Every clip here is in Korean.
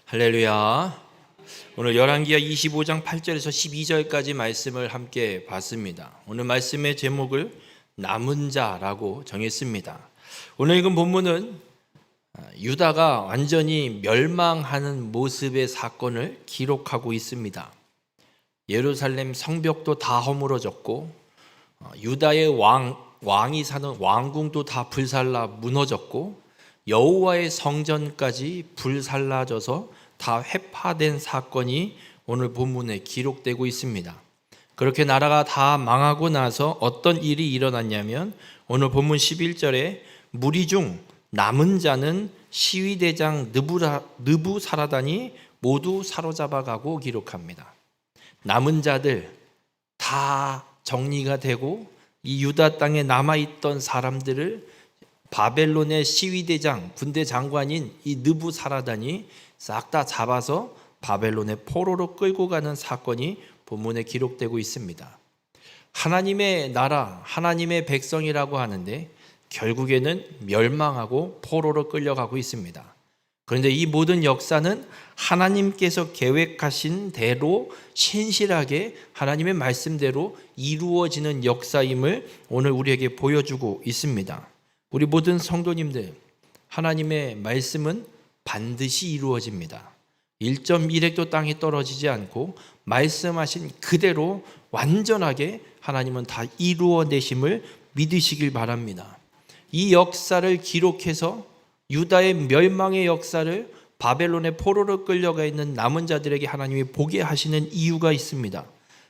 할렐루야. 오늘 열왕기하 25장 8절에서 12절까지 말씀을 함께 봤습니다. 오늘 말씀의 제목을 남은 자라고 정했습니다. 오늘 읽은 본문은 유다가 완전히 멸망하는 모습의 사건을 기록하고 있습니다. 예루살렘 성벽도 다 허물어졌고 유다의 왕이 사는 왕궁도 다 불살라 무너졌고 여호와의 성전까지 불살라져서 다 회파된 사건이 오늘 본문에 기록되고 있습니다. 그렇게 나라가 다 망하고 나서 어떤 일이 일어났냐면 오늘 본문 11절에 무리 중 남은 자는 시위대장 느부사라단이 모두 사로잡아가고 기록합니다. 남은 자들 다 정리가 되고 이 유다 땅에 남아있던 사람들을 바벨론의 시위대장 군대 장관인 이 느부사라단이 싹 다 잡아서 바벨론의 포로로 끌고 가는 사건이 본문에 기록되고 있습니다. 하나님의 나라, 하나님의 백성이라고 하는데 결국에는 멸망하고 포로로 끌려가고 있습니다. 그런데 이 모든 역사는 하나님께서 계획하신 대로 신실하게 하나님의 말씀대로 이루어지는 역사임을 오늘 우리에게 보여주고 있습니다. 우리 모든 성도님들, 하나님의 말씀은 반드시 이루어집니다. 1.1획도 땅에 떨어지지 않고 말씀하신 그대로 완전하게 하나님은 다 이루어내심을 믿으시길 바랍니다. 이 역사를 기록해서 유다의 멸망의 역사를 바벨론의 포로로 끌려가 있는 남은 자들에게 하나님이 보게 하시는 이유가 있습니다.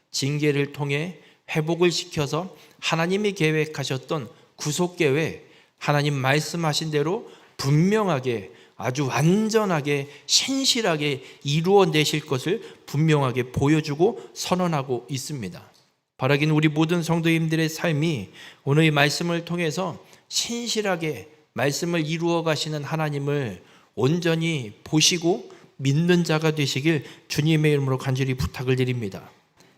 징계를 통해 회복을 시켜서 하나님이 계획하셨던 구속계획, 하나님 말씀하신 대로 분명하게 아주 완전하게 신실하게 이루어내실 것을 분명하게 보여주고 선언하고 있습니다. 바라기는 우리 모든 성도님들의 삶이 오늘 이 말씀을 통해서 신실하게 말씀을 이루어 가시는 하나님을 온전히 보시고 믿는 자가 되시길 주님의 이름으로 간절히 부탁을 드립니다.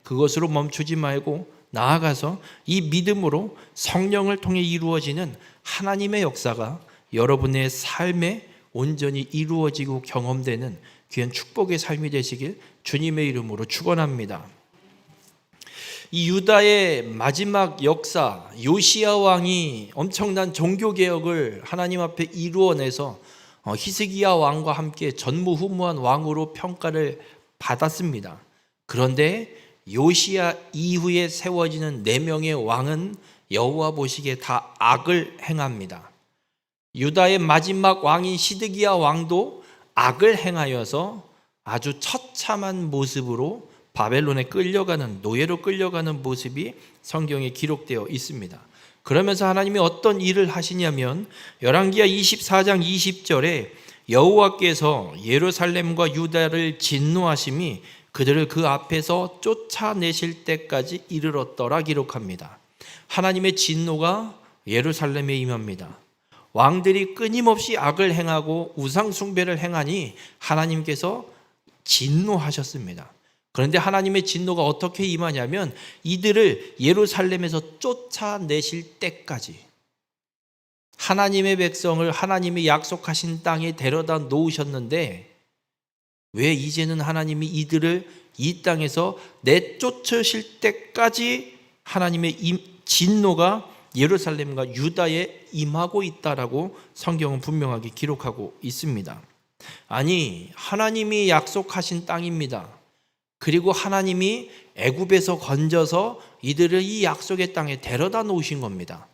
그것으로 멈추지 말고 나아가서 이 믿음으로 성령을 통해 이루어지는 하나님의 역사가 여러분의 삶에 온전히 이루어지고 경험되는 귀한 축복의 삶이 되시길 주님의 이름으로 축원합니다. 이 유다의 마지막 역사, 요시야 왕이 엄청난 종교개혁을 하나님 앞에 이루어내서 히스기야 왕과 함께 전무후무한 왕으로 평가를 받았습니다. 그런데 요시야 이후에 세워지는 4명의 왕은 여호와 보시기에 다 악을 행합니다. 유다의 마지막 왕인 시드기야 왕도 악을 행하여서 아주 처참한 모습으로 바벨론에 끌려가는, 노예로 끌려가는 모습이 성경에 기록되어 있습니다. 그러면서 하나님이 어떤 일을 하시냐면 열왕기하 24장 20절에 여호와께서 예루살렘과 유다를 진노하심이 그들을 그 앞에서 쫓아내실 때까지 이르렀더라 기록합니다. 하나님의 진노가 예루살렘에 임합니다. 왕들이 끊임없이 악을 행하고 우상 숭배를 행하니 하나님께서 진노하셨습니다. 그런데 하나님의 진노가 어떻게 임하냐면 이들을 예루살렘에서 쫓아내실 때까지 하나님의 백성을 하나님이 약속하신 땅에 데려다 놓으셨는데 왜 이제는 하나님이 이들을 이 땅에서 내쫓으실 때까지 하나님의 진노가 예루살렘과 유다에 임하고 있다라고 성경은 분명하게 기록하고 있습니다. 아니, 하나님이 약속하신 땅입니다. 그리고 하나님이 애굽에서 건져서 이들을 이 약속의 땅에 데려다 놓으신 겁니다.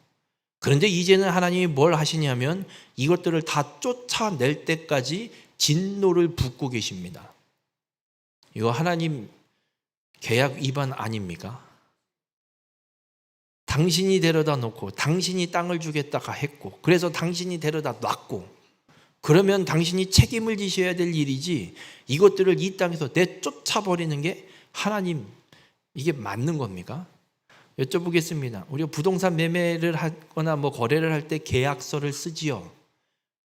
그런데 이제는 하나님이 뭘 하시냐면 이것들을 다 쫓아낼 때까지 진노를 붓고 계십니다. 이거 하나님 계약 위반 아닙니까? 당신이 데려다 놓고 당신이 땅을 주겠다가 했고 그래서 당신이 데려다 놨고 그러면 당신이 책임을 지셔야 될 일이지 이것들을 이 땅에서 내쫓아버리는 게 하나님 이게 맞는 겁니까? 여쭤보겠습니다. 우리가 부동산 매매를 하거나 거래를 할 때 계약서를 쓰지요.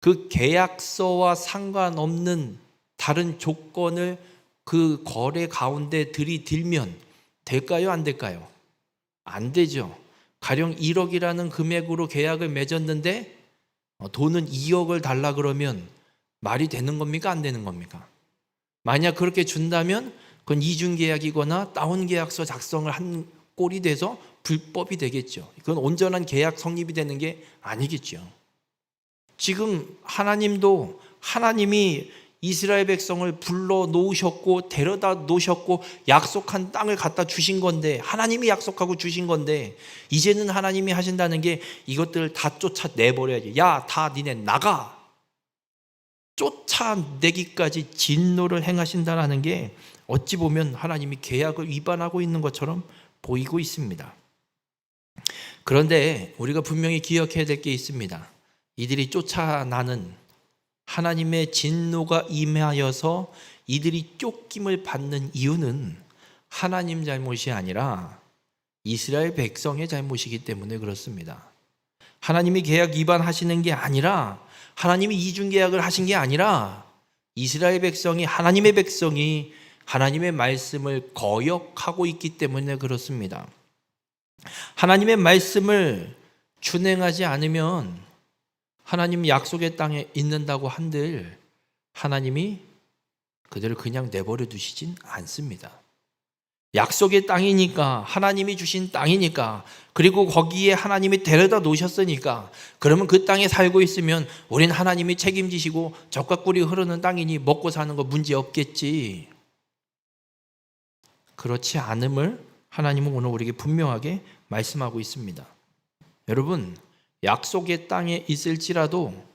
그 계약서와 상관없는 다른 조건을 그 거래 가운데 들이들면 될까요? 안 될까요? 안 되죠. 가령 1억이라는 금액으로 계약을 맺었는데 돈은 2억을 달라 그러면 말이 되는 겁니까? 안 되는 겁니까? 만약 그렇게 준다면 그건 이중계약이거나 다운계약서 작성을 한 꼴이 돼서 불법이 되겠죠. 그건 온전한 계약 성립이 되는 게 아니겠죠. 지금 하나님도 하나님이 이스라엘 백성을 불러 놓으셨고 데려다 놓으셨고 약속한 땅을 갖다 주신 건데, 하나님이 약속하고 주신 건데, 이제는 하나님이 하신다는 게 이것들을 다 쫓아내버려야지. 야, 다 니네 나가! 쫓아내기까지 진노를 행하신다는 게 어찌 보면 하나님이 계약을 위반하고 있는 것처럼 보이고 있습니다. 그런데 우리가 분명히 기억해야 될 게 있습니다. 이들이 쫓아나는 하나님의 진노가 임하여서 이들이 쫓김을 받는 이유는 하나님 잘못이 아니라 이스라엘 백성의 잘못이기 때문에 그렇습니다. 하나님이 계약 위반하시는 게 아니라, 하나님이 이중계약을 하신 게 아니라 이스라엘 백성이, 하나님의 백성이 하나님의 말씀을 거역하고 있기 때문에 그렇습니다. 하나님의 말씀을 준행하지 않으면 하나님 약속의 땅에 있는다고 한들 하나님이 그들을 그냥 내버려 두시진 않습니다. 약속의 땅이니까, 하나님이 주신 땅이니까, 그리고 거기에 하나님이 데려다 놓으셨으니까, 그러면 그 땅에 살고 있으면 우린 하나님이 책임지시고 젖과 꿀이 흐르는 땅이니 먹고 사는 거 문제 없겠지. 그렇지 않음을 하나님은 오늘 우리에게 분명하게 말씀하고 있습니다. 여러분, 약속의 땅에 있을지라도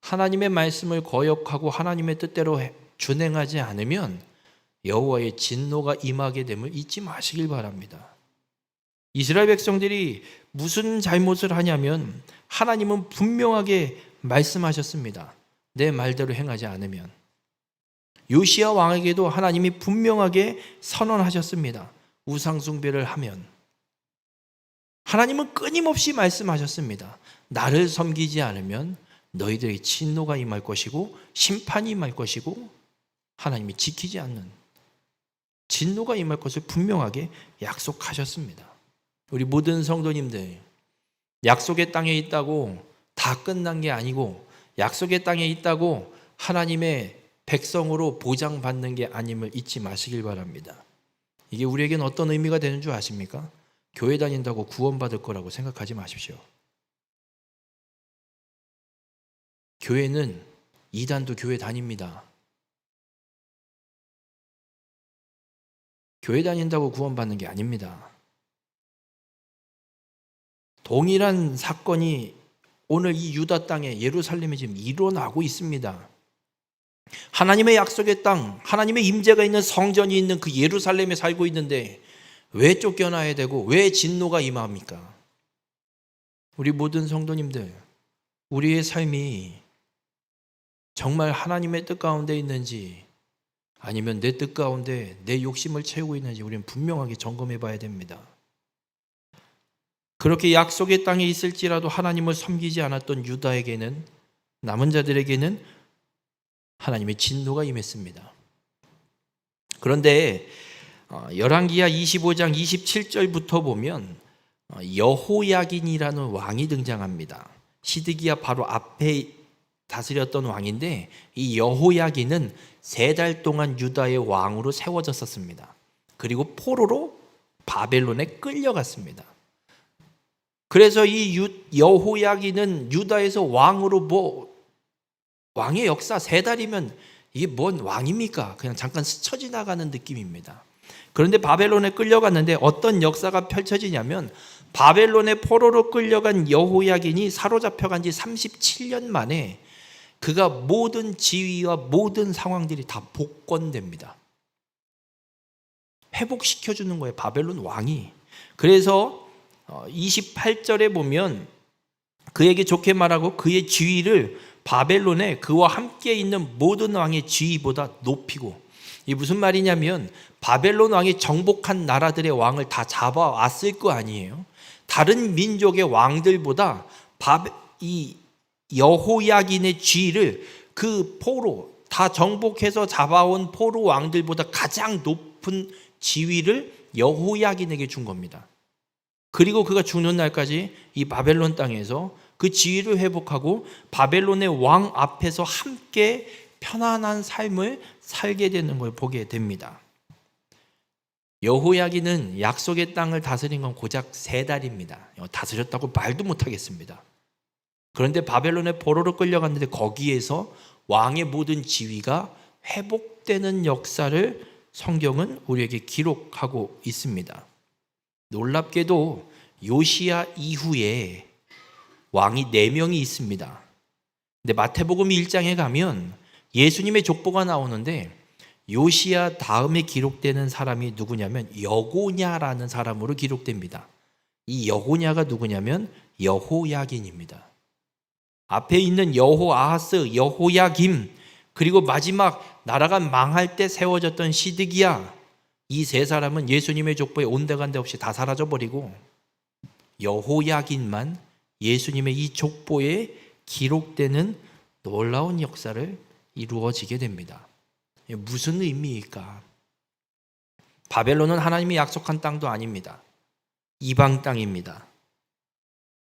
하나님의 말씀을 거역하고 하나님의 뜻대로 준행하지 않으면 여호와의 진노가 임하게 됨을 잊지 마시길 바랍니다. 이스라엘 백성들이 무슨 잘못을 하냐면 하나님은 분명하게 말씀하셨습니다. 내 말대로 행하지 않으면. 요시야 왕에게도 하나님이 분명하게 선언하셨습니다. 우상 숭배를 하면. 하나님은 끊임없이 말씀하셨습니다. 나를 섬기지 않으면 너희들에게 진노가 임할 것이고 심판이 임할 것이고, 하나님이 지키지 않는 진노가 임할 것을 분명하게 약속하셨습니다. 우리 모든 성도님들, 약속의 땅에 있다고 다 끝난 게 아니고, 약속의 땅에 있다고 하나님의 백성으로 보장받는 게 아님을 잊지 마시길 바랍니다. 이게 우리에게는 어떤 의미가 되는 줄 아십니까? 교회 다닌다고 구원받을 거라고 생각하지 마십시오. 교회는 이단도 교회 다닙니다. 교회 다닌다고 구원받는 게 아닙니다. 동일한 사건이 오늘 이 유다 땅에, 예루살렘에 지금 일어나고 있습니다. 하나님의 약속의 땅, 하나님의 임재가 있는 성전이 있는 그 예루살렘에 살고 있는데 왜 쫓겨나야 되고 왜 진노가 임합니까? 우리 모든 성도님들, 우리의 삶이 정말 하나님의 뜻 가운데 있는지 아니면 내 뜻 가운데 내 욕심을 채우고 있는지 우리는 분명하게 점검해 봐야 됩니다. 그렇게 약속의 땅에 있을지라도 하나님을 섬기지 않았던 유다에게는, 남은 자들에게는 하나님의 진노가 임했습니다. 그런데 열왕기하 25장 27절부터 보면 여호야긴이라는 왕이 등장합니다. 시드기야 바로 앞에 다스렸던 왕인데, 이 여호야긴은 3달 동안 유다의 왕으로 세워졌었습니다. 그리고 포로로 바벨론에 끌려갔습니다. 그래서 이 여호야긴은 유다에서 왕으로 왕의 역사 3달이면 이게 뭔 왕입니까? 그냥 잠깐 스쳐 지나가는 느낌입니다. 그런데 바벨론에 끌려갔는데 어떤 역사가 펼쳐지냐면, 바벨론의 포로로 끌려간 여호야긴이 사로잡혀간 지 37년 만에 그가 모든 지위와 모든 상황들이 다 복권됩니다. 회복시켜주는 거예요, 바벨론 왕이. 그래서 28절에 보면 그에게 좋게 말하고 그의 지위를 바벨론에 그와 함께 있는 모든 왕의 지위보다 높이고, 이게 무슨 말이냐면 바벨론 왕이 정복한 나라들의 왕을 다 잡아왔을 거 아니에요. 다른 민족의 왕들보다 이 여호야긴의 지위를 그 포로, 다 정복해서 잡아온 포로 왕들보다 가장 높은 지위를 여호야긴에게 준 겁니다. 그리고 그가 죽는 날까지 이 바벨론 땅에서 그 지위를 회복하고 바벨론의 왕 앞에서 함께 편안한 삶을 살게 되는 걸 보게 됩니다. 여호야긴은 약속의 땅을 다스린 건 고작 3달입니다. 다스렸다고 말도 못하겠습니다. 그런데 바벨론에 포로로 끌려갔는데 거기에서 왕의 모든 지위가 회복되는 역사를 성경은 우리에게 기록하고 있습니다. 놀랍게도 요시야 이후에 왕이 4명이 있습니다. 근데 마태복음 1장에 가면 예수님의 족보가 나오는데 요시야 다음에 기록되는 사람이 누구냐면 여고냐라는 사람으로 기록됩니다. 이 여고냐가 누구냐면 여호야긴입니다. 앞에 있는 여호아하스, 여호야김, 그리고 마지막 나라가 망할 때 세워졌던 시드기야, 이 3사람은 예수님의 족보에 온데간데 없이 다 사라져버리고 여호야긴만 예수님의 이 족보에 기록되는 놀라운 역사를 이루어지게 됩니다. 무슨 의미일까? 바벨론은 하나님이 약속한 땅도 아닙니다. 이방 땅입니다.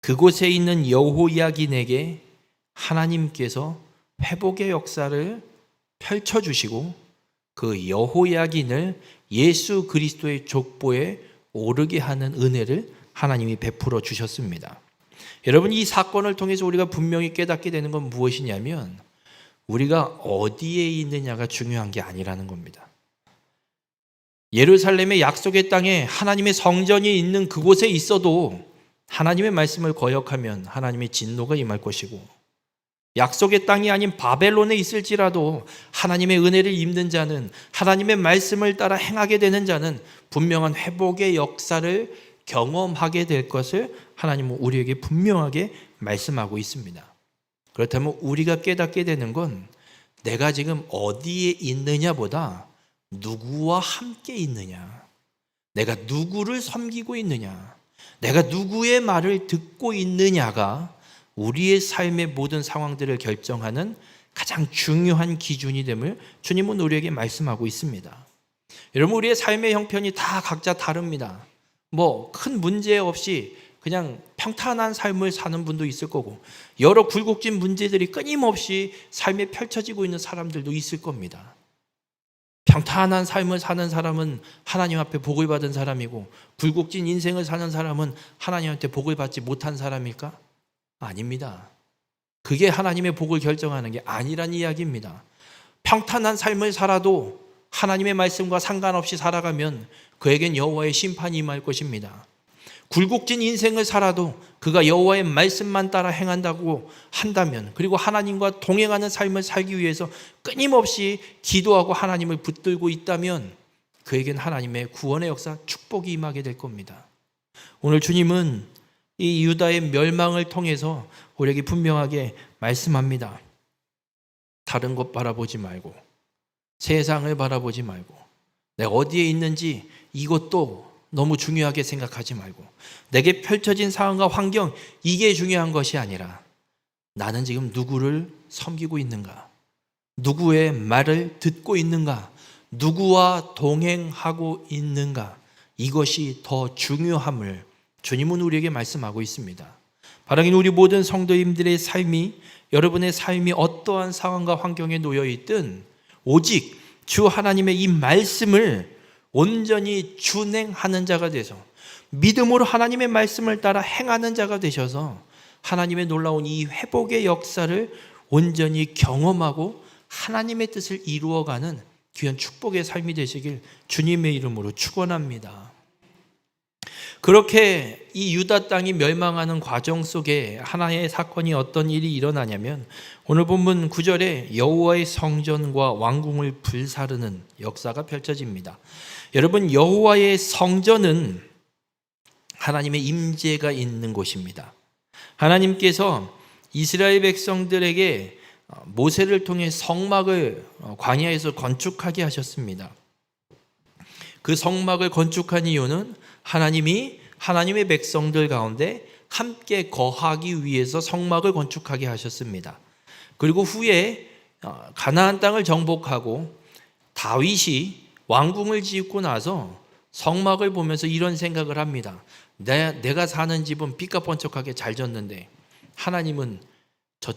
그곳에 있는 여호야긴에게 하나님께서 회복의 역사를 펼쳐주시고 그 여호야긴을 예수 그리스도의 족보에 오르게 하는 은혜를 하나님이 베풀어 주셨습니다. 여러분, 이 사건을 통해서 우리가 분명히 깨닫게 되는 건 무엇이냐면 우리가 어디에 있느냐가 중요한 게 아니라는 겁니다. 예루살렘의 약속의 땅에 하나님의 성전이 있는 그곳에 있어도 하나님의 말씀을 거역하면 하나님의 진노가 임할 것이고, 약속의 땅이 아닌 바벨론에 있을지라도 하나님의 은혜를 입는 자는, 하나님의 말씀을 따라 행하게 되는 자는 분명한 회복의 역사를 경험하게 될 것을 하나님은 우리에게 분명하게 말씀하고 있습니다. 그렇다면 우리가 깨닫게 되는 건 내가 지금 어디에 있느냐보다 누구와 함께 있느냐, 내가 누구를 섬기고 있느냐, 내가 누구의 말을 듣고 있느냐가 우리의 삶의 모든 상황들을 결정하는 가장 중요한 기준이 됨을 주님은 우리에게 말씀하고 있습니다. 여러분, 우리의 삶의 형편이 다 각자 다릅니다. 큰 문제 없이 그냥 평탄한 삶을 사는 분도 있을 거고, 여러 굴곡진 문제들이 끊임없이 삶에 펼쳐지고 있는 사람들도 있을 겁니다. 평탄한 삶을 사는 사람은 하나님 앞에 복을 받은 사람이고, 굴곡진 인생을 사는 사람은 하나님한테 복을 받지 못한 사람일까? 아닙니다. 그게 하나님의 복을 결정하는 게 아니란 이야기입니다. 평탄한 삶을 살아도 하나님의 말씀과 상관없이 살아가면 그에겐 여호와의 심판이 임할 것입니다. 굴곡진 인생을 살아도 그가 여호와의 말씀만 따라 행한다고 한다면, 그리고 하나님과 동행하는 삶을 살기 위해서 끊임없이 기도하고 하나님을 붙들고 있다면 그에겐 하나님의 구원의 역사, 축복이 임하게 될 겁니다. 오늘 주님은 이 유다의 멸망을 통해서 우리에게 분명하게 말씀합니다. 다른 것 바라보지 말고, 세상을 바라보지 말고, 내가 어디에 있는지 이것도 너무 중요하게 생각하지 말고, 내게 펼쳐진 상황과 환경, 이게 중요한 것이 아니라 나는 지금 누구를 섬기고 있는가, 누구의 말을 듣고 있는가, 누구와 동행하고 있는가, 이것이 더 중요함을 주님은 우리에게 말씀하고 있습니다. 바라긴 우리 모든 성도님들의 삶이, 여러분의 삶이 어떠한 상황과 환경에 놓여 있든 오직 주 하나님의 이 말씀을 온전히 준행하는 자가 돼서, 믿음으로 하나님의 말씀을 따라 행하는 자가 되셔서 하나님의 놀라운 이 회복의 역사를 온전히 경험하고 하나님의 뜻을 이루어가는 귀한 축복의 삶이 되시길 주님의 이름으로 축원합니다. 그렇게 이 유다 땅이 멸망하는 과정 속에 하나의 사건이 어떤 일이 일어나냐면, 오늘 본문 9절에 여호와의 성전과 왕궁을 불사르는 역사가 펼쳐집니다. 여러분, 여호와의 성전은 하나님의 임재가 있는 곳입니다. 하나님께서 이스라엘 백성들에게 모세를 통해 성막을 광야에서 건축하게 하셨습니다. 그 성막을 건축한 이유는 하나님이 하나님의 백성들 가운데 함께 거하기 위해서 성막을 건축하게 하셨습니다. 그리고 후에 가나안 땅을 정복하고 다윗이 왕궁을 짓고 나서 성막을 보면서 이런 생각을 합니다. 내가 사는 집은 삐까뻔쩍하게 잘 졌는데 하나님은 저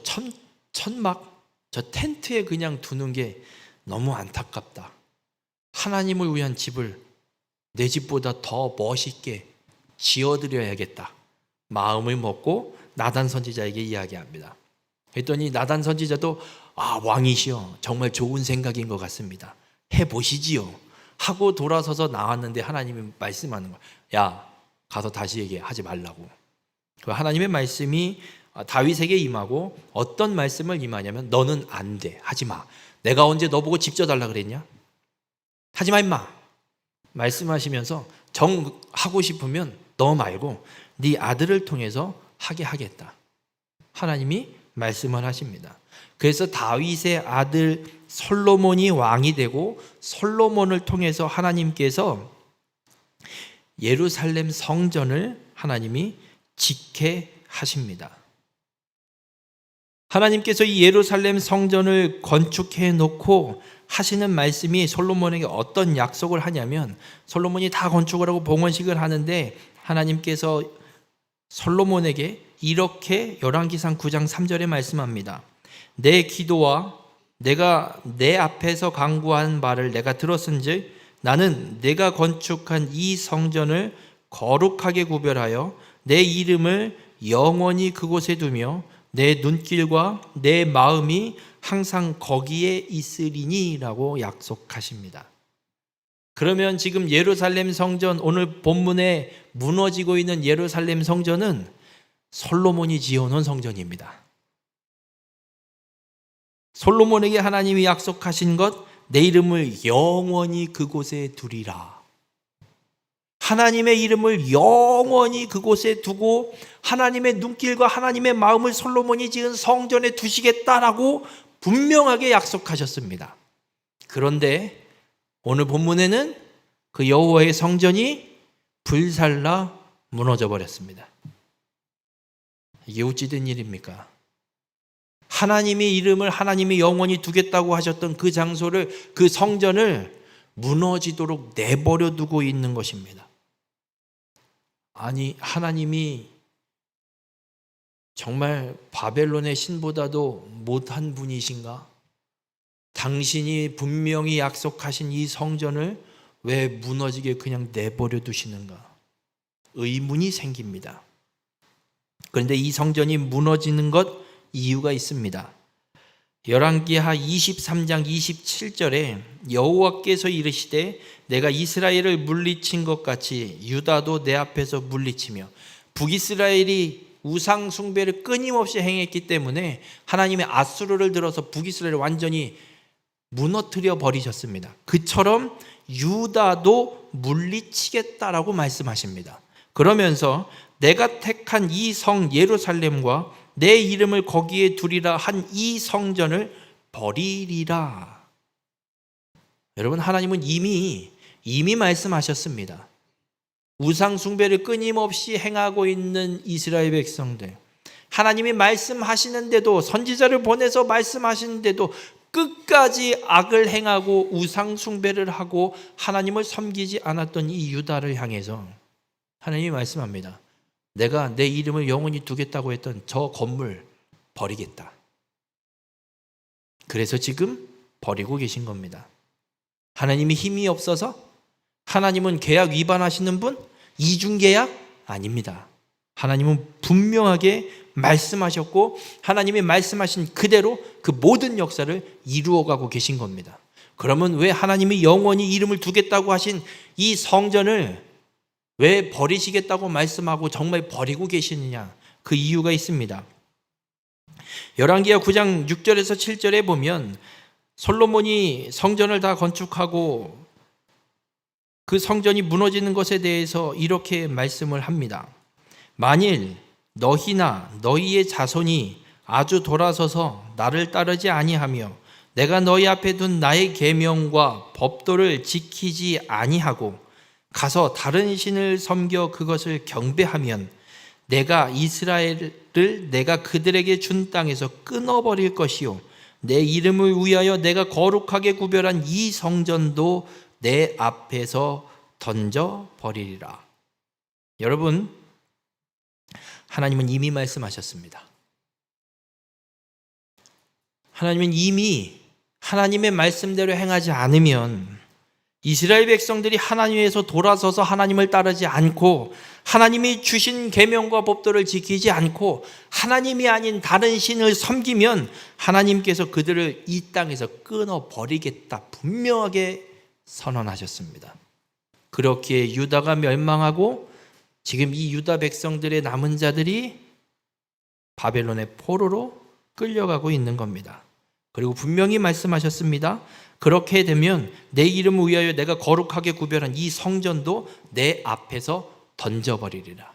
천막, 저 텐트에 그냥 두는 게 너무 안타깝다. 하나님을 위한 집을 내 집보다 더 멋있게 지어드려야겠다. 마음을 먹고 나단 선지자에게 이야기합니다. 그랬더니 나단 선지자도 왕이시여, 정말 좋은 생각인 것 같습니다. 해보시지요. 하고 돌아서서 나왔는데 하나님이 말씀하는 거야. 야, 가서 다시 얘기하지 말라고. 그 하나님의 말씀이 다윗에게 임하고 어떤 말씀을 임하냐면 너는 안 돼. 하지 마. 내가 언제 너 보고 집 져달라 그랬냐? 하지 마 임마. 말씀하시면서 하고 싶으면 너 말고 네 아들을 통해서 하게 하겠다. 하나님이 말씀을 하십니다. 그래서 다윗의 아들 솔로몬이 왕이 되고 솔로몬을 통해서 하나님께서 예루살렘 성전을 하나님이 짓게 하십니다. 하나님께서 이 예루살렘 성전을 건축해 놓고 하시는 말씀이 솔로몬에게 어떤 약속을 하냐면, 솔로몬이 다 건축을 하고 봉헌식을 하는데 하나님께서 솔로몬에게 이렇게 열왕기상 9장 3절에 말씀합니다. 내 기도와 내가 내 앞에서 간구한 말을 내가 들었은즉 나는 내가 건축한 이 성전을 거룩하게 구별하여 내 이름을 영원히 그곳에 두며 내 눈길과 내 마음이 항상 거기에 있으리니 라고 약속하십니다. 그러면 지금 예루살렘 성전, 오늘 본문에 무너지고 있는 예루살렘 성전은 솔로몬이 지어놓은 성전입니다. 솔로몬에게 하나님이 약속하신 것, 내 이름을 영원히 그곳에 두리라. 하나님의 이름을 영원히 그곳에 두고 하나님의 눈길과 하나님의 마음을 솔로몬이 지은 성전에 두시겠다라고 분명하게 약속하셨습니다. 그런데 오늘 본문에는 그 여호와의 성전이 불살라 무너져 버렸습니다. 이게 어찌 된 일입니까? 하나님의 이름을 하나님이 영원히 두겠다고 하셨던 그 장소를, 그 성전을 무너지도록 내버려 두고 있는 것입니다. 아니, 하나님이 정말 바벨론의 신보다도 못한 분이신가? 당신이 분명히 약속하신 이 성전을 왜 무너지게 그냥 내버려 두시는가? 의문이 생깁니다. 그런데 이 성전이 무너지는 것 이유가 있습니다. 열왕기하 23장 27절에 여호와께서 이르시되 내가 이스라엘을 물리친 것 같이 유다도 내 앞에서 물리치며, 북이스라엘이 우상 숭배를 끊임없이 행했기 때문에 하나님의 앗수르를 들어서 북이스라엘을 완전히 무너뜨려 버리셨습니다. 그처럼 유다도 물리치겠다라고 말씀하십니다. 그러면서 내가 택한 이 성 예루살렘과 내 이름을 거기에 두리라 한 이 성전을 버리리라. 여러분, 하나님은 이미 말씀하셨습니다. 우상 숭배를 끊임없이 행하고 있는 이스라엘 백성들, 하나님이 말씀하시는데도, 선지자를 보내서 말씀하시는데도 끝까지 악을 행하고 우상 숭배를 하고 하나님을 섬기지 않았던 이 유다를 향해서 하나님이 말씀합니다. 내가 내 이름을 영원히 두겠다고 했던 저 건물 버리겠다. 그래서 지금 버리고 계신 겁니다. 하나님이 힘이 없어서? 하나님은 계약 위반하시는 분? 이중계약? 아닙니다. 하나님은 분명하게 말씀하셨고 하나님이 말씀하신 그대로 그 모든 역사를 이루어가고 계신 겁니다. 그러면 왜 하나님이 영원히 이름을 두겠다고 하신 이 성전을 왜 버리시겠다고 말씀하고 정말 버리고 계시느냐? 그 이유가 있습니다. 열왕기하 9장 6절에서 7절에 보면 솔로몬이 성전을 다 건축하고 그 성전이 무너지는 것에 대해서 이렇게 말씀을 합니다. 만일 너희나 너희의 자손이 아주 돌아서서 나를 따르지 아니하며 내가 너희 앞에 둔 나의 계명과 법도를 지키지 아니하고 가서 다른 신을 섬겨 그것을 경배하면 내가 이스라엘을 내가 그들에게 준 땅에서 끊어버릴 것이요 내 이름을 위하여 내가 거룩하게 구별한 이 성전도 내 앞에서 던져버리리라. 여러분, 하나님은 이미 말씀하셨습니다. 하나님은 이미 하나님의 말씀대로 행하지 않으면 이스라엘 백성들이 하나님에서 돌아서서 하나님을 따르지 않고 하나님이 주신 계명과 법도를 지키지 않고 하나님이 아닌 다른 신을 섬기면 하나님께서 그들을 이 땅에서 끊어버리겠다 분명하게 선언하셨습니다. 그렇기에 유다가 멸망하고 지금 이 유다 백성들의 남은 자들이 바벨론의 포로로 끌려가고 있는 겁니다. 그리고 분명히 말씀하셨습니다. 그렇게 되면 내 이름을 위하여 내가 거룩하게 구별한 이 성전도 내 앞에서 던져버리리라.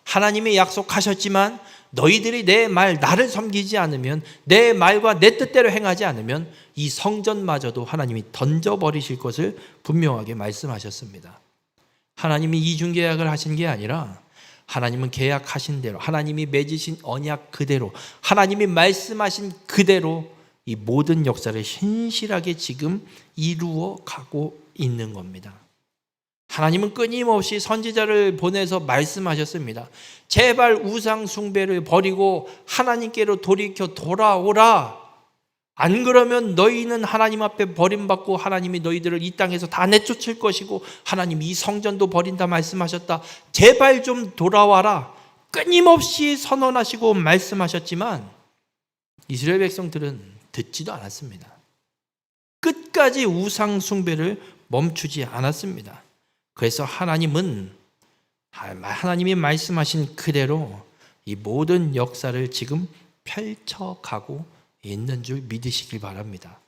하나님이 약속하셨지만 너희들이 내 말 나를 섬기지 않으면, 내 말과 내 뜻대로 행하지 않으면 이 성전마저도 하나님이 던져버리실 것을 분명하게 말씀하셨습니다. 하나님이 이중계약을 하신 게 아니라 하나님은 계약하신 대로, 하나님이 맺으신 언약 그대로, 하나님이 말씀하신 그대로 이 모든 역사를 신실하게 지금 이루어 가고 있는 겁니다. 하나님은 끊임없이 선지자를 보내서 말씀하셨습니다. 제발 우상 숭배를 버리고 하나님께로 돌이켜 돌아오라. 안 그러면 너희는 하나님 앞에 버림받고 하나님이 너희들을 이 땅에서 다 내쫓을 것이고 하나님이 이 성전도 버린다 말씀하셨다. 제발 좀 돌아와라. 끊임없이 선언하시고 말씀하셨지만 이스라엘 백성들은 듣지도 않았습니다. 끝까지 우상 숭배를 멈추지 않았습니다. 그래서 하나님은 하나님이 말씀하신 그대로 이 모든 역사를 지금 펼쳐가고 있는 줄 믿으시길 바랍니다.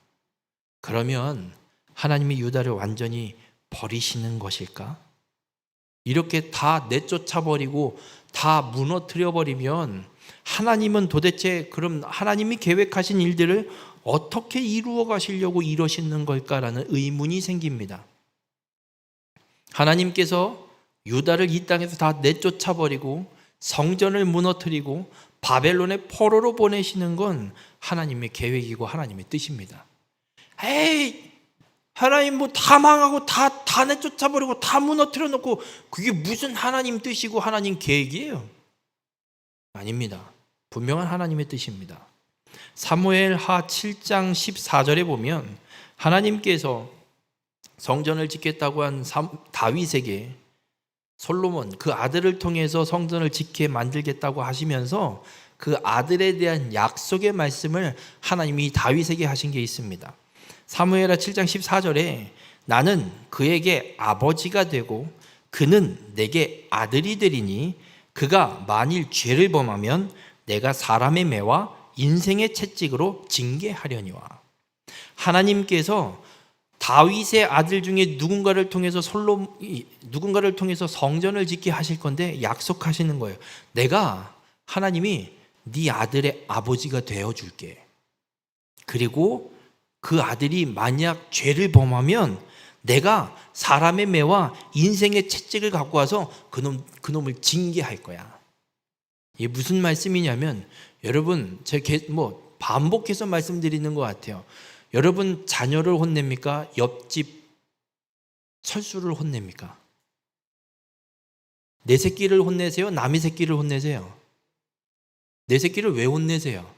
그러면 하나님이 유다를 완전히 버리시는 것일까? 이렇게 다 내쫓아버리고 다 무너뜨려버리면 하나님은 도대체 그럼 하나님이 계획하신 일들을 어떻게 이루어 가시려고 이러시는 걸까라는 의문이 생깁니다. 하나님께서 유다를 이 땅에서 다 내쫓아버리고 성전을 무너뜨리고 바벨론의 포로로 보내시는 건 하나님의 계획이고 하나님의 뜻입니다. 에이, 하나님 뭐 다 망하고 다 내쫓아버리고 다 무너뜨려 놓고 그게 무슨 하나님 뜻이고 하나님 계획이에요? 아닙니다. 분명한 하나님의 뜻입니다. 사무엘하 7장 14절에 보면 하나님께서 성전을 짓겠다고 한 다윗에게 솔로몬 그 아들을 통해서 성전을 짓게 만들겠다고 하시면서 그 아들에 대한 약속의 말씀을 하나님이 다윗에게 하신 게 있습니다. 사무엘하 7장 14절에 나는 그에게 아버지가 되고 그는 내게 아들이 되리니 그가 만일 죄를 범하면 내가 사람의 매와 인생의 채찍으로 징계하려니와. 하나님께서 다윗의 아들 중에 누군가를 통해서 성전을 짓게 하실 건데 약속하시는 거예요. 내가 하나님이 네 아들의 아버지가 되어 줄게. 그리고 그 아들이 만약 죄를 범하면 내가 사람의 매와 인생의 채찍을 갖고 와서 그놈을 징계할 거야. 이게 무슨 말씀이냐면 여러분 제가 반복해서 말씀드리는 것 같아요. 여러분 자녀를 혼냅니까? 옆집 설수를 혼냅니까? 내 새끼를 혼내세요? 남의 새끼를 혼내세요? 내 새끼를 왜 혼내세요?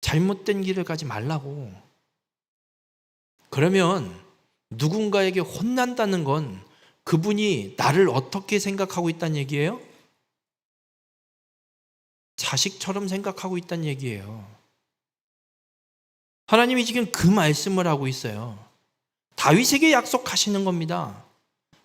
잘못된 길을 가지 말라고. 그러면 누군가에게 혼난다는 건 그분이 나를 어떻게 생각하고 있다는 얘기예요? 자식처럼 생각하고 있다는 얘기예요. 하나님이 지금 그 말씀을 하고 있어요. 다윗에게 약속하시는 겁니다.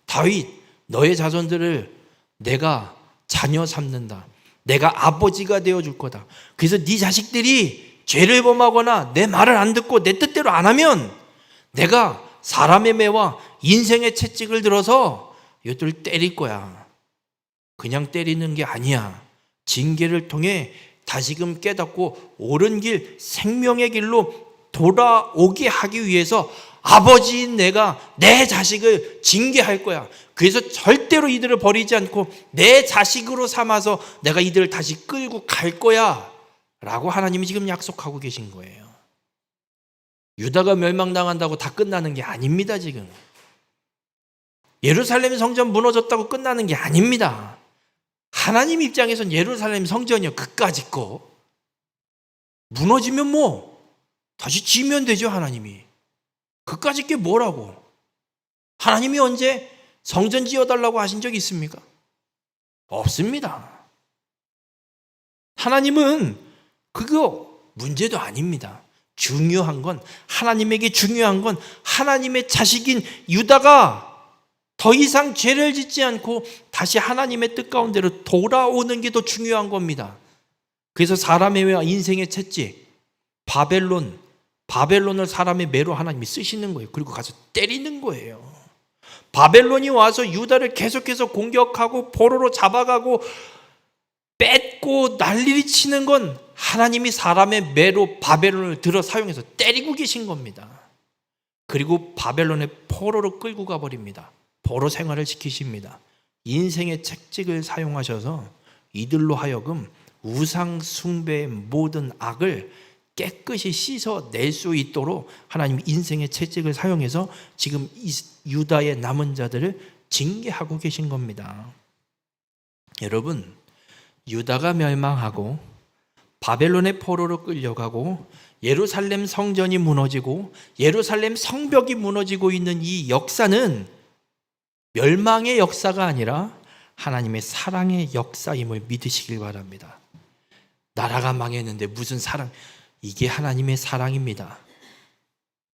다윗, 너의 자손들을 내가 자녀 삼는다. 내가 아버지가 되어줄 거다. 그래서 네 자식들이 죄를 범하거나 내 말을 안 듣고 내 뜻대로 안 하면 내가 사람의 매와 인생의 채찍을 들어서 이것들을 때릴 거야. 그냥 때리는 게 아니야. 징계를 통해 다시금 깨닫고 옳은 길, 생명의 길로 돌아오게 하기 위해서 아버지인 내가 내 자식을 징계할 거야. 그래서 절대로 이들을 버리지 않고 내 자식으로 삼아서 내가 이들을 다시 끌고 갈 거야 라고 하나님이 지금 약속하고 계신 거예요. 유다가 멸망당한다고 다 끝나는 게 아닙니다. 지금 예루살렘 성전 무너졌다고 끝나는 게 아닙니다. 하나님 입장에선 예루살렘 성전이요 그까짓 거 무너지면 뭐 다시 지으면 되죠, 하나님이. 그까짓 게 뭐라고? 하나님이 언제 성전 지어달라고 하신 적 있습니까? 없습니다. 하나님은 그거 문제도 아닙니다. 중요한 건, 하나님에게 중요한 건 하나님의 자식인 유다가 더 이상 죄를 짓지 않고 다시 하나님의 뜻 가운데로 돌아오는 게 더 중요한 겁니다. 그래서 사람의 인생의 채찍, 바벨론을 사람의 매로 하나님이 쓰시는 거예요. 그리고 가서 때리는 거예요. 바벨론이 와서 유다를 계속해서 공격하고 포로로 잡아가고 뺏고 난리를 치는 건 하나님이 사람의 매로 바벨론을 들어 사용해서 때리고 계신 겁니다. 그리고 바벨론의 포로로 끌고 가버립니다. 포로 생활을 시키십니다. 인생의 채찍을 사용하셔서 이들로 하여금 우상 숭배의 모든 악을 깨끗이 씻어낼 수 있도록 하나님 인생의 채찍을 사용해서 지금 유다의 남은 자들을 징계하고 계신 겁니다. 여러분, 유다가 멸망하고 바벨론의 포로로 끌려가고 예루살렘 성전이 무너지고 예루살렘 성벽이 무너지고 있는 이 역사는 멸망의 역사가 아니라 하나님의 사랑의 역사임을 믿으시길 바랍니다. 나라가 망했는데 무슨 사랑? 이게 하나님의 사랑입니다.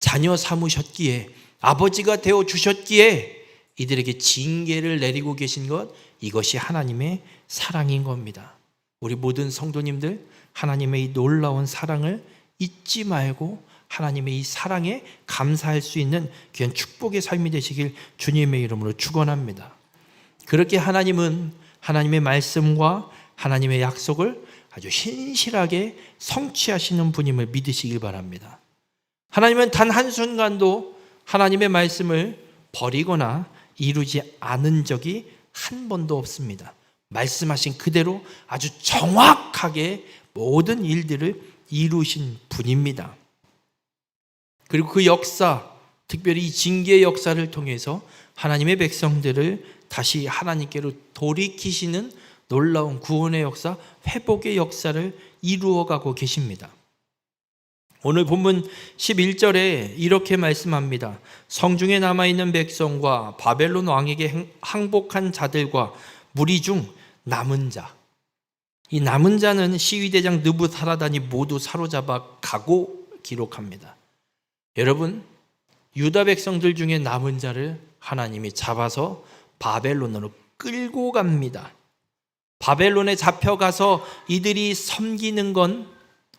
자녀 삼으셨기에, 아버지가 되어 주셨기에 이들에게 징계를 내리고 계신 것, 이것이 하나님의 사랑인 겁니다. 우리 모든 성도님들, 하나님의 이 놀라운 사랑을 잊지 말고 하나님의 이 사랑에 감사할 수 있는 귀한 축복의 삶이 되시길 주님의 이름으로 축원합니다. 그렇게 하나님은 하나님의 말씀과 하나님의 약속을 아주 신실하게 성취하시는 분임을 믿으시길 바랍니다. 하나님은 단 한순간도 하나님의 말씀을 버리거나 이루지 않은 적이 한 번도 없습니다. 말씀하신 그대로 아주 정확하게 모든 일들을 이루신 분입니다. 그리고 그 역사, 특별히 이 징계의 역사를 통해서 하나님의 백성들을 다시 하나님께로 돌이키시는 놀라운 구원의 역사, 회복의 역사를 이루어가고 계십니다. 오늘 본문 11절에 이렇게 말씀합니다. 성중에 남아있는 백성과 바벨론 왕에게 항복한 자들과 무리 중 남은 자, 이 남은 자는 시위대장 느부사라단이 모두 사로잡아 가고 기록합니다. 여러분, 유다 백성들 중에 남은 자를 하나님이 잡아서 바벨론으로 끌고 갑니다. 바벨론에 잡혀가서 이들이 섬기는 건,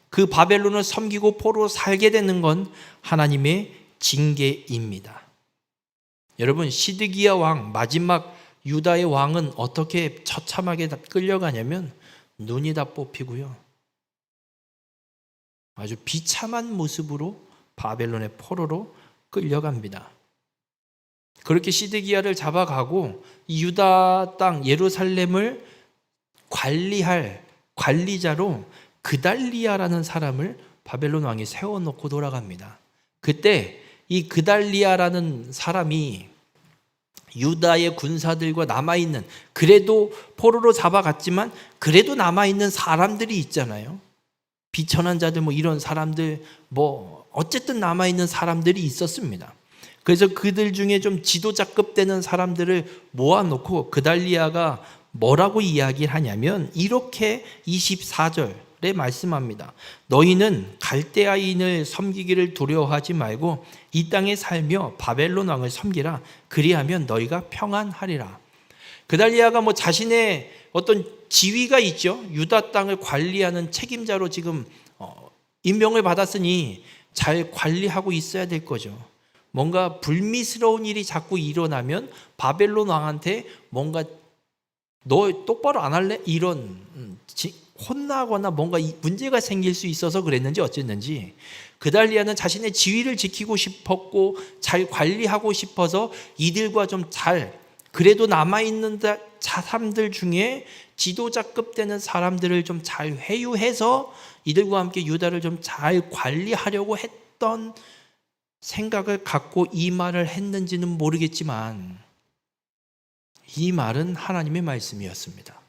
그 바벨론을 섬기고 포로로 살게 되는 건 하나님의 징계입니다. 여러분, 시드기야 왕, 마지막 유다의 왕은 어떻게 처참하게 끌려가냐면 눈이 다 뽑히고요, 아주 비참한 모습으로 바벨론의 포로로 끌려갑니다. 그렇게 시드기야를 잡아가고 이 유다 땅 예루살렘을 관리할 관리자로 그달리아라는 사람을 바벨론 왕이 세워놓고 돌아갑니다. 그때 이 그달리아라는 사람이 유다의 군사들과 남아있는, 그래도 포로로 잡아갔지만 그래도 남아있는 사람들이 있잖아요. 비천한 자들, 이런 사람들, 어쨌든 남아있는 사람들이 있었습니다. 그래서 그들 중에 좀 지도자급 되는 사람들을 모아놓고 그달리아가 뭐라고 이야기를 하냐면 이렇게 24절에 말씀합니다. 너희는 갈대아인을 섬기기를 두려워하지 말고 이 땅에 살며 바벨론 왕을 섬기라. 그리하면 너희가 평안하리라. 그달리아가 자신의 어떤 지위가 있죠. 유다 땅을 관리하는 책임자로 지금 임명을 받았으니 잘 관리하고 있어야 될 거죠. 뭔가 불미스러운 일이 자꾸 일어나면 바벨론 왕한테 뭔가 너 똑바로 안 할래? 이런 혼나거나 뭔가 문제가 생길 수 있어서 그랬는지 어쨌는지 그달리아는 자신의 지위를 지키고 싶었고 잘 관리하고 싶어서 이들과 좀 잘, 그래도 남아있는 사람들 중에 지도자급 되는 사람들을 좀 잘 회유해서 이들과 함께 유다를 좀 잘 관리하려고 했던 생각을 갖고 이 말을 했는지는 모르겠지만 이 말은 하나님의 말씀이었습니다.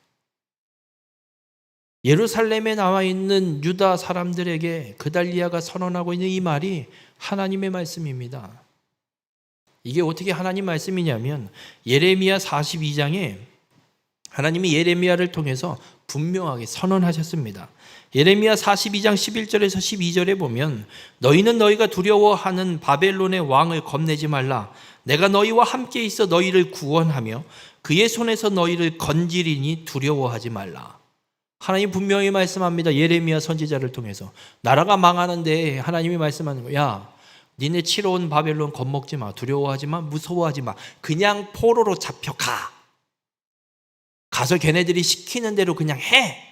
예루살렘에 나와 있는 유다 사람들에게 그달리아가 선언하고 있는 이 말이 하나님의 말씀입니다. 이게 어떻게 하나님 말씀이냐면 예레미야 42장에 하나님이 예레미야를 통해서 분명하게 선언하셨습니다. 예레미야 42장 11절에서 12절에 보면 너희는 너희가 두려워하는 바벨론의 왕을 겁내지 말라. 내가 너희와 함께 있어 너희를 구원하며 그의 손에서 너희를 건지리니 두려워하지 말라. 하나님 분명히 말씀합니다. 예레미야 선지자를 통해서 나라가 망하는데 하나님이 말씀하는 거야. 야, 니네 치러 온 바벨론 겁먹지 마. 두려워하지 마. 무서워하지 마. 그냥 포로로 잡혀가. 가서 걔네들이 시키는 대로 그냥 해.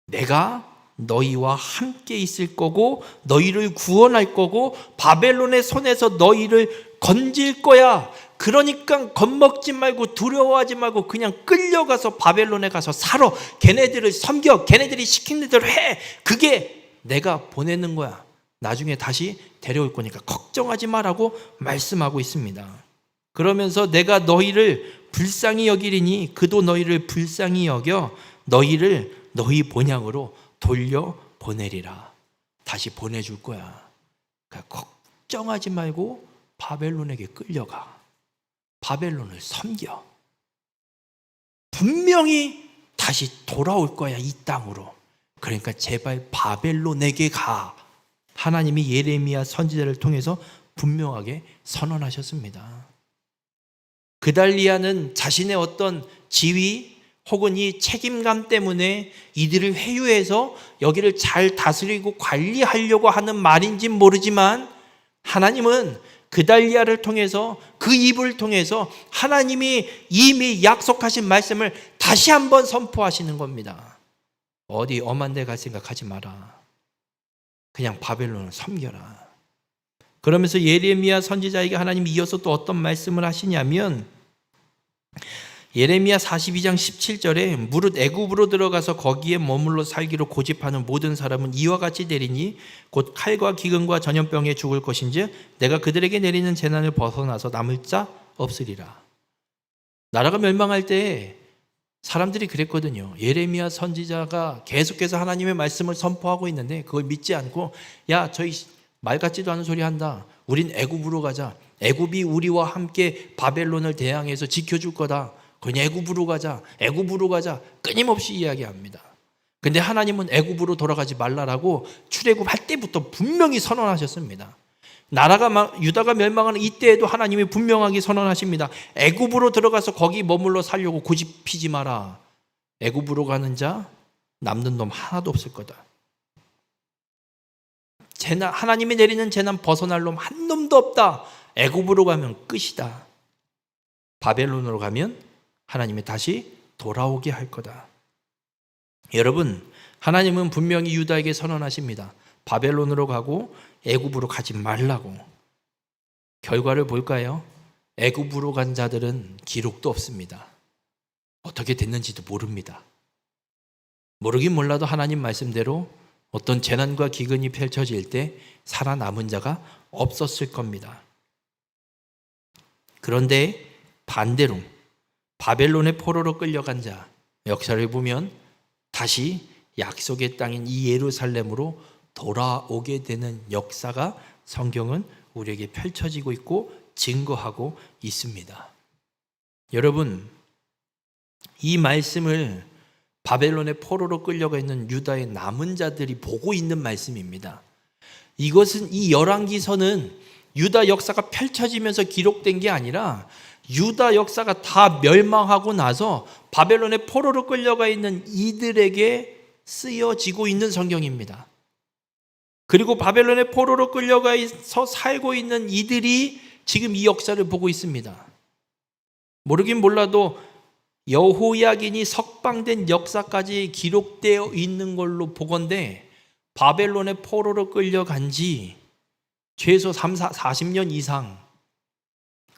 내가 너희와 함께 있을 거고 너희를 구원할 거고 바벨론의 손에서 너희를 건질 거야. 그러니까 겁먹지 말고 두려워하지 말고 그냥 끌려가서 바벨론에 가서 살아. 걔네들을 섬겨. 걔네들이 시키는 대로 해. 그게 내가 보내는 거야. 나중에 다시 데려올 거니까 걱정하지 마라고 말씀하고 있습니다. 그러면서 내가 너희를 불쌍히 여기리니 그도 너희를 불쌍히 여겨 너희를 너희 본향으로 돌려보내리라. 다시 보내줄 거야. 그러니까 걱정하지 말고 바벨론에게 끌려가. 바벨론을 섬겨. 분명히 다시 돌아올 거야, 이 땅으로. 그러니까 제발 바벨론에게 가. 하나님이 예레미야 선지자를 통해서 분명하게 선언하셨습니다. 그달리아는 자신의 어떤 지위 혹은 이 책임감 때문에 이들을 회유해서 여기를 잘 다스리고 관리하려고 하는 말인지 모르지만 하나님은 그달리아를 통해서 그 입을 통해서 하나님이 이미 약속하신 말씀을 다시 한번 선포하시는 겁니다. 어디 엄한 데 갈 생각하지 마라. 그냥 바벨론을 섬겨라. 그러면서 예레미야 선지자에게 하나님이 이어서 또 어떤 말씀을 하시냐면 예레미야 42장 17절에 무릇 애굽으로 들어가서 거기에 머물러 살기로 고집하는 모든 사람은 이와 같이 되리니 곧 칼과 기근과 전염병에 죽을 것인즉 내가 그들에게 내리는 재난을 벗어나서 남을 자 없으리라. 나라가 멸망할 때 사람들이 그랬거든요. 예레미야 선지자가 계속해서 하나님의 말씀을 선포하고 있는데 그걸 믿지 않고 야, 저희 말 같지도 않은 소리 한다. 우린 애굽으로 가자. 애굽이 우리와 함께 바벨론을 대항해서 지켜줄 거다. 그냥 애굽으로 가자. 애굽으로 가자. 끊임없이 이야기합니다. 근데 하나님은 애굽으로 돌아가지 말라라고 출애굽할 때부터 분명히 선언하셨습니다. 나라가 유다가 멸망하는 이때에도 하나님이 분명하게 선언하십니다. 애굽으로 들어가서 거기 머물러 살려고 고집 피지 마라. 애굽으로 가는 자 남는 놈 하나도 없을 거다. 하나님이 내리는 재난 벗어날 놈 한 놈도 없다. 애굽으로 가면 끝이다. 바벨론으로 가면 하나님이 다시 돌아오게 할 거다. 여러분, 하나님은 분명히 유다에게 선언하십니다. 바벨론으로 가고 애굽으로 가지 말라고. 결과를 볼까요? 애굽으로 간 자들은 기록도 없습니다. 어떻게 됐는지도 모릅니다. 모르긴 몰라도 하나님 말씀대로 어떤 재난과 기근이 펼쳐질 때 살아남은 자가 없었을 겁니다. 그런데 반대로 바벨론의 포로로 끌려간 자 역사를 보면 다시 약속의 땅인 이 예루살렘으로 돌아오게 되는 역사가 성경은 우리에게 펼쳐지고 있고 증거하고 있습니다. 여러분, 이 말씀을 바벨론의 포로로 끌려가 있는 유다의 남은 자들이 보고 있는 말씀입니다. 이것은 이 열왕기서는 유다 역사가 펼쳐지면서 기록된 게 아니라 유다 역사가 다 멸망하고 나서 바벨론의 포로로 끌려가 있는 이들에게 쓰여지고 있는 성경입니다. 그리고 바벨론의 포로로 끌려가서 살고 있는 이들이 지금 이 역사를 보고 있습니다. 모르긴 몰라도 여호야긴이 석방된 역사까지 기록되어 있는 걸로 보건대 바벨론의 포로로 끌려간 지 최소 40년 이상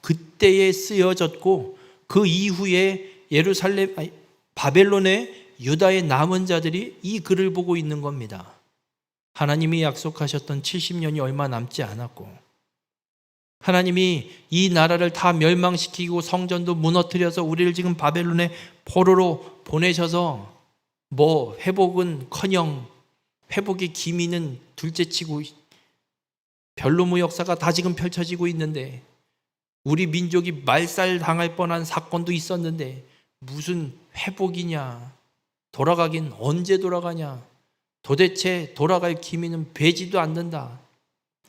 그때에 쓰여졌고 그 이후에 바벨론의 유다의 남은 자들이 이 글을 보고 있는 겁니다. 하나님이 약속하셨던 70년이 얼마 남지 않았고 하나님이 이 나라를 다 멸망시키고 성전도 무너뜨려서 우리를 지금 바벨론의 포로로 보내셔서 회복은커녕 회복의 기미는 둘째치고 별로무 역사가 다지금 펼쳐지고 있는데, 우리 민족이 말살당할 뻔한 사건도 있었는데 무슨 회복이냐, 돌아가긴 언제 돌아가냐, 도대체 돌아갈 기미는 배지도 않는다.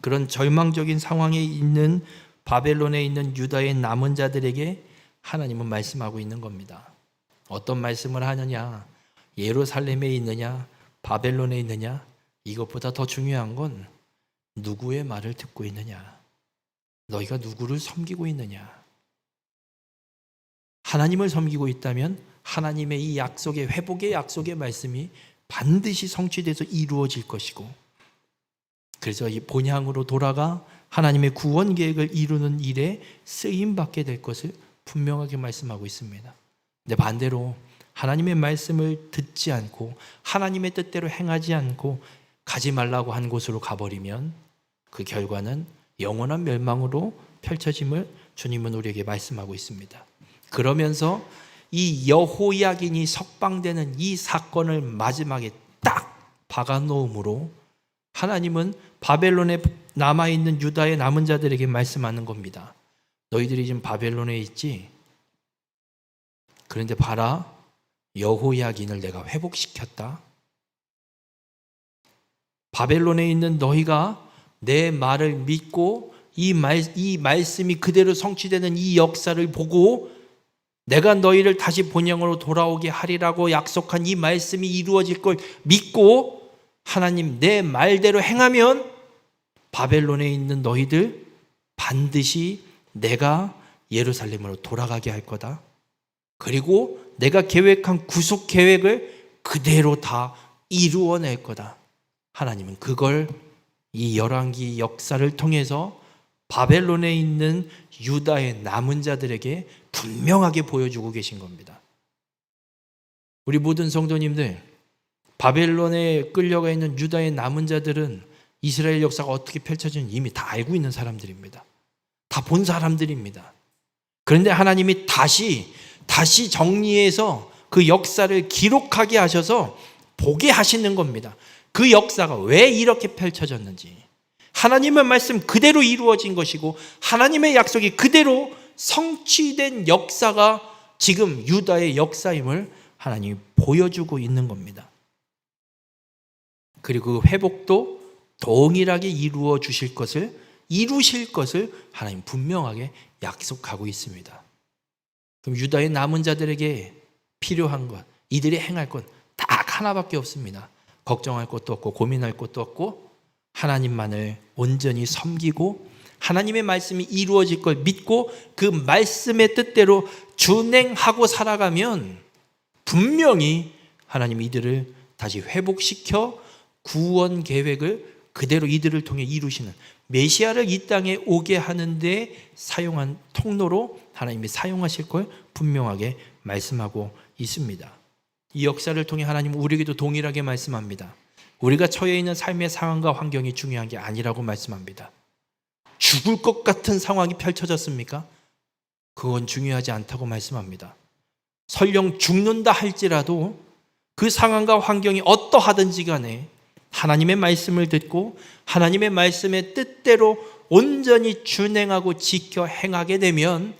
그런 절망적인 상황에 있는 바벨론에 있는 유다의 남은 자들에게 하나님은 말씀하고 있는 겁니다. 어떤 말씀을 하느냐, 예루살렘에 있느냐 바벨론에 있느냐, 이것보다 더 중요한 건 누구의 말을 듣고 있느냐, 너희가 누구를 섬기고 있느냐. 하나님을 섬기고 있다면 하나님의 이 약속의, 회복의 약속의 말씀이 반드시 성취돼서 이루어질 것이고, 그래서 이 본향으로 돌아가 하나님의 구원 계획을 이루는 일에 쓰임받게 될 것을 분명하게 말씀하고 있습니다. 근데 반대로 하나님의 말씀을 듣지 않고 하나님의 뜻대로 행하지 않고 가지 말라고 한 곳으로 가버리면 그 결과는 영원한 멸망으로 펼쳐짐을 주님은 우리에게 말씀하고 있습니다. 그러면서 이 여호야긴이 석방되는 이 사건을 마지막에 딱 박아놓음으로 하나님은 바벨론에 남아있는 유다의 남은 자들에게 말씀하는 겁니다. 너희들이 지금 바벨론에 있지? 그런데 봐라, 여호야긴을 내가 회복시켰다. 바벨론에 있는 너희가 내 말을 믿고 이 말씀이 그대로 성취되는 이 역사를 보고 내가 너희를 다시 본향으로 돌아오게 하리라고 약속한 이 말씀이 이루어질 걸 믿고 하나님 내 말대로 행하면 바벨론에 있는 너희들 반드시 내가 예루살렘으로 돌아가게 할 거다. 그리고 내가 계획한 구속 계획을 그대로 다 이루어낼 거다. 하나님은 그걸 이 열왕기 역사를 통해서 바벨론에 있는 유다의 남은 자들에게 분명하게 보여주고 계신 겁니다. 우리 모든 성도님들, 바벨론에 끌려가 있는 유다의 남은 자들은 이스라엘 역사가 어떻게 펼쳐지는지 이미 다 알고 있는 사람들입니다. 다 본 사람들입니다. 그런데 하나님이 다시 정리해서 그 역사를 기록하게 하셔서 보게 하시는 겁니다. 그 역사가 왜 이렇게 펼쳐졌는지, 하나님의 말씀 그대로 이루어진 것이고 하나님의 약속이 그대로 성취된 역사가 지금 유다의 역사임을 하나님이 보여주고 있는 겁니다. 그리고 그 회복도 동일하게 이루실 것을 하나님 분명하게 약속하고 있습니다. 그럼 유다의 남은 자들에게 필요한 것, 이들이 행할 것 딱 하나밖에 없습니다. 걱정할 것도 없고 고민할 것도 없고 하나님만을 온전히 섬기고 하나님의 말씀이 이루어질 걸 믿고 그 말씀의 뜻대로 준행하고 살아가면 분명히 하나님이 이들을 다시 회복시켜 구원 계획을 그대로 이들을 통해 이루시는, 메시아를 이 땅에 오게 하는데 사용한 통로로 하나님이 사용하실 걸 분명하게 말씀하고 있습니다. 이 역사를 통해 하나님은 우리에게도 동일하게 말씀합니다. 우리가 처해 있는 삶의 상황과 환경이 중요한 게 아니라고 말씀합니다. 죽을 것 같은 상황이 펼쳐졌습니까? 그건 중요하지 않다고 말씀합니다. 설령 죽는다 할지라도 그 상황과 환경이 어떠하든지 간에 하나님의 말씀을 듣고 하나님의 말씀의 뜻대로 온전히 준행하고 지켜 행하게 되면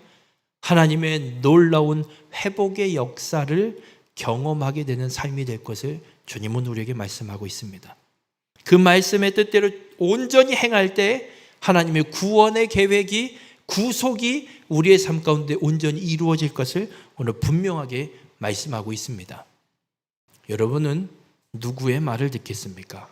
하나님의 놀라운 회복의 역사를 경험하게 되는 삶이 될 것을 주님은 우리에게 말씀하고 있습니다. 그 말씀의 뜻대로 온전히 행할 때 하나님의 구원의 계획이, 구속이 우리의 삶 가운데 온전히 이루어질 것을 오늘 분명하게 말씀하고 있습니다. 여러분은 누구의 말을 듣겠습니까?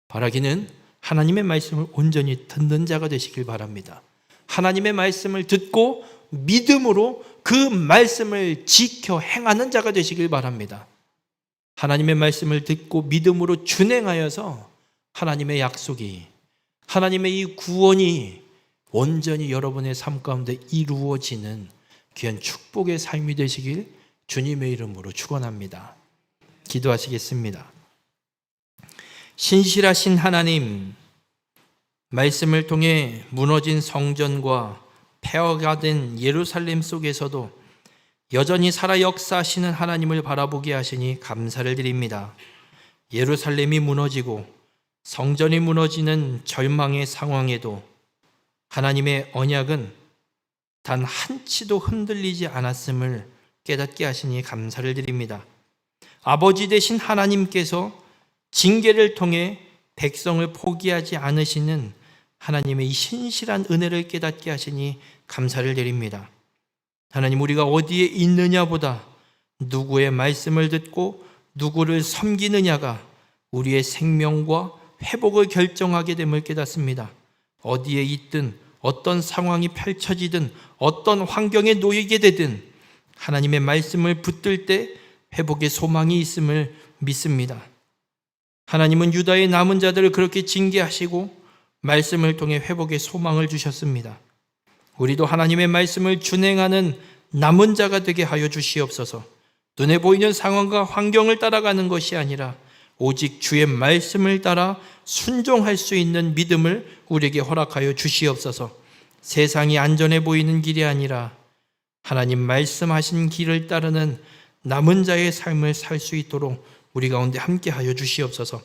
바라기는 하나님의 말씀을 온전히 듣는 자가 되시길 바랍니다. 하나님의 말씀을 듣고 믿음으로 그 말씀을 지켜 행하는 자가 되시길 바랍니다. 하나님의 말씀을 듣고 믿음으로 준행하여서 하나님의 약속이, 하나님의 이 구원이 온전히 여러분의 삶 가운데 이루어지는 귀한 축복의 삶이 되시길 주님의 이름으로 축원합니다. 기도하시겠습니다. 신실하신 하나님, 말씀을 통해 무너진 성전과 폐허가 된 예루살렘 속에서도 여전히 살아 역사하시는 하나님을 바라보게 하시니 감사를 드립니다. 예루살렘이 무너지고 성전이 무너지는 절망의 상황에도 하나님의 언약은 단 한치도 흔들리지 않았음을 깨닫게 하시니 감사를 드립니다. 아버지 되신 하나님께서 징계를 통해 백성을 포기하지 않으시는 하나님의 이 신실한 은혜를 깨닫게 하시니 감사를 드립니다. 하나님, 우리가 어디에 있느냐보다 누구의 말씀을 듣고 누구를 섬기느냐가 우리의 생명과 회복을 결정하게 됨을 깨닫습니다. 어디에 있든 어떤 상황이 펼쳐지든 어떤 환경에 놓이게 되든 하나님의 말씀을 붙들 때 회복의 소망이 있음을 믿습니다. 하나님은 유다의 남은 자들을 그렇게 징계하시고 말씀을 통해 회복의 소망을 주셨습니다. 우리도 하나님의 말씀을 준행하는 남은 자가 되게 하여 주시옵소서. 눈에 보이는 상황과 환경을 따라가는 것이 아니라 오직 주의 말씀을 따라 순종할 수 있는 믿음을 우리에게 허락하여 주시옵소서. 세상이 안전해 보이는 길이 아니라 하나님 말씀하신 길을 따르는 남은 자의 삶을 살 수 있도록 우리 가운데 함께하여 주시옵소서.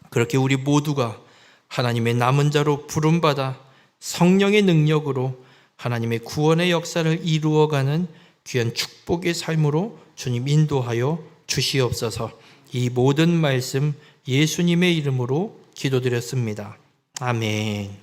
그렇게 우리 모두가 하나님의 남은 자로 부름받아 성령의 능력으로 하나님의 구원의 역사를 이루어가는 귀한 축복의 삶으로 주님 인도하여 주시옵소서. 이 모든 말씀 예수님의 이름으로 기도드렸습니다. 아멘.